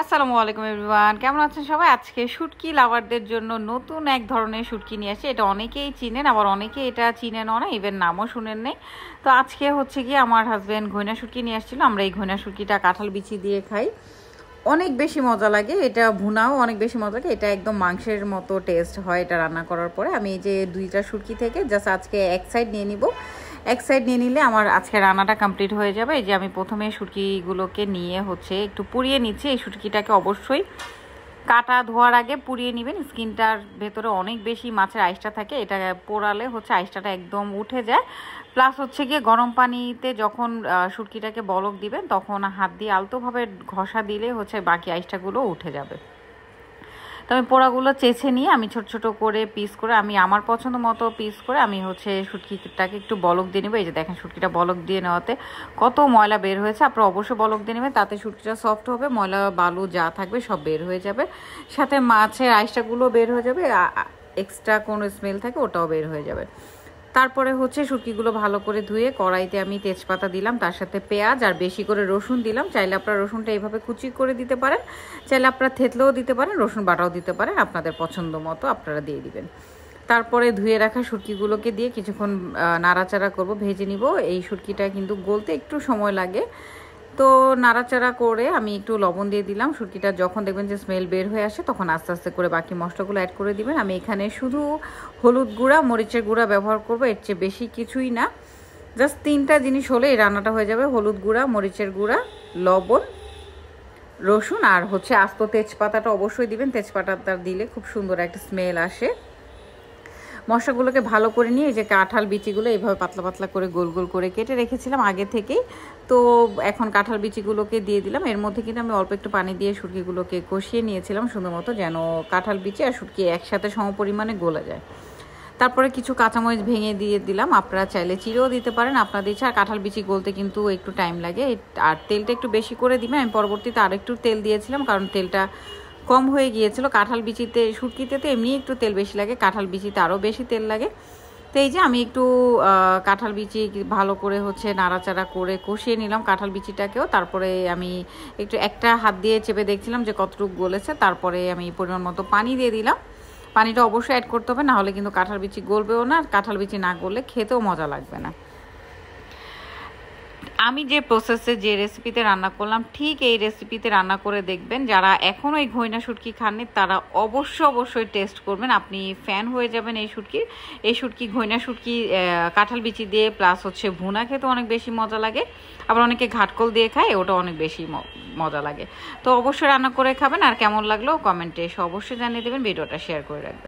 আসসালামু আলাইকুম এভরিওয়ান, কেমন আছেন সবাই? আজকে শুটকি লাভারদের জন্য নতুন এক ধরনের শুটকি নিয়ে আসি। এটা অনেকেই চিনেন, আবার অনেকে এটা চিনেনও না, ইভেন নামও শুনেন নেই। তো আজকে হচ্ছে কি আমার হাজব্যান্ড ঘইনা শুটকি নিয়ে আসছিল। আমরা এই ঘইনা শুটকিটা কাঁঠাল বিচি দিয়ে খাই, অনেক বেশি মজা লাগে। এটা ভুনাও অনেক বেশি মজা লাগে। এটা একদম মাংসের মতো টেস্ট হয় এটা রান্না করার পরে। আমি এই যে দুইটা শুটকি থেকে জাস্ট আজকে এক সাইড নিয়ে নিব। এক সাইড নিয়ে নিলে আমার আজকে রান্নাটা কমপ্লিট হয়ে যাবে। এই যে আমি প্রথমে শুটকিগুলোকে নিয়ে হচ্ছে একটু পুড়িয়ে নিচ্ছি। এই শুটকিটাকে অবশ্যই কাটা ধোয়ার আগে পুড়িয়ে নেবেন। স্কিনটার ভেতরে অনেক বেশি মাছের আইসটা থাকে, এটা পোড়ালে হচ্ছে আইসটাটা একদম উঠে যায়। প্লাস হচ্ছে গিয়ে গরম পানিতে যখন শুটকিটাকে বলক দিবেন তখন হাত দিয়ে আলতোভাবে ঘষা দিলে হচ্ছে বাকি আইসটাগুলো উঠে যাবে। তো আমি পোড়াগুলো চেঁচে নিয়ে আমি ছোট ছোট করে পিস করে আমি আমার পছন্দ মতো পিস করে আমি হচ্ছে শুটকিটাকে একটু বলক দিয়ে নেবো। এই যে দেখেন শুটকিটা বলক দিয়ে নেওয়াতে কত ময়লা বের হয়েছে। আপনারা অবশ্যই বলক দিয়ে নেবেন, তাতে শুটকিটা সফট হবে, ময়লা বালু যা থাকবে সব বের হয়ে যাবে। সাথে মাছের আইসটাগুলো বের হয়ে যাবে, এক্সট্রা কোনো স্মেল থাকে ওটাও বের হয়ে যাবে। তারপরে হচ্ছে শুটকিগুলো ভালো করে ধুয়ে কড়াইতে আমি তেজপাতা দিলাম, তার সাথে পেঁয়াজ আর বেশি করে রসুন দিলাম। চাইলে আপনারা রসুনটা এইভাবে কুচি করে দিতে পারেন, চাইলে আপনারা থেতলেও দিতে পারেন, রসুন বাটাও দিতে পারেন, আপনাদের পছন্দ মতো আপনারা দিয়ে দিবেন। তারপরে ধুয়ে রাখা শুটকিগুলোকে দিয়ে কিছুক্ষণ নাড়াচাড়া করব, ভেজে নিব। এই শুটকিটা কিন্তু গলতে একটু সময় লাগে, তো নাড়াচাড়া করে আমি একটু লবণ দিয়ে দিলাম। শুটকিটা যখন দেখবেন যে স্মেল বের হয়ে আসে তখন আস্তে আস্তে করে বাকি মশলাগুলো অ্যাড করে দিবেন। আমি এখানে শুধু হলুদ গুঁড়া, মরিচের গুঁড়া ব্যবহার করব, এর চেয়ে বেশি কিছুই না। জাস্ট তিনটা জিনিস হলে এই রান্নাটা হয়ে যাবে: হলুদ গুঁড়া, মরিচের গুঁড়া, লবণ, রসুন আর হচ্ছে আস্ত তেজপাতাটা অবশ্যই দিবেন। তেজপাতাটা দিলে খুব সুন্দর একটা স্মেল আসে। মশলাগুলোকে ভালো করে নিয়ে এই যে কাঁঠাল বিচিগুলো এইভাবে পাতলা পাতলা করে গোল গোল করে কেটে রেখেছিলাম আগে থেকেই, তো এখন কাঁঠাল বিচিগুলোকে দিয়ে দিলাম। এর মধ্যে কিন্তু আমি অল্প একটু পানি দিয়ে শুটকিগুলোকে কষিয়ে নিয়েছিলাম সুন্দর মতো, যেন কাঁঠাল বিচি আর শুটকি একসাথে সমপরিমাণে গলে যায়। তারপরে কিছু কাঁচামরিচ ভেঙে দিয়ে দিলাম, আপনারা চাইলে চিড়েও দিতে পারেন, আপনাদের ইচ্ছা। আর কাঁঠাল বিচি গলতে কিন্তু একটু টাইম লাগে, আর তেলটা একটু বেশি করে দিবেন। আমি পরবর্তীতে আরেকটু তেল দিয়েছিলাম কারণ তেলটা কম হয়ে গিয়েছিল। কাঁঠাল বিচিতে, শুটকিতে তো এমনি একটু তেল বেশি লাগে, কাঁঠাল বিচিতে আরও বেশি তেল লাগে। তো এই যে আমি একটু কাঁঠাল বিচি ভালো করে হচ্ছে নাড়াচাড়া করে কষিয়ে নিলাম কাঁঠাল বিচিটাকেও। তারপরে আমি একটু একটা হাত দিয়ে চেপে দেখছিলাম যে কতটুকু গলেছে। তারপরে আমি পরিমাণ মতো পানি দিয়ে দিলাম। পানিটা অবশ্যই অ্যাড করতে হবে, না হলে কিন্তু কাঁঠাল বিচি গলবেও না, আর কাঁঠাল বিচি না গললে খেতেও মজা লাগবে না। আমি যে প্রসেসে যে রেসিপিতে রান্না করলাম ঠিক এই রেসিপিতে রান্না করে দেখবেন। যারা এখনও এই ঘইনা শুটকি খাননি তারা অবশ্যই টেস্ট করবেন, আপনি ফ্যান হয়ে যাবেন এই শুটকির। এই শুটকি, ঘইনা শুটকি কাঁঠাল বিচি দিয়ে প্লাস হচ্ছে ভুনা খেতে অনেক বেশি মজা লাগে, আবার অনেকে ঘাটকল দিয়ে খায়, ওটা অনেক বেশি মজা লাগে। তো অবশ্যই রান্না করে খাবেন, আর কেমন লাগলো কমেন্টে এসে অবশ্যই জানিয়ে দেবেন, ভিডিওটা শেয়ার করে রাখবেন।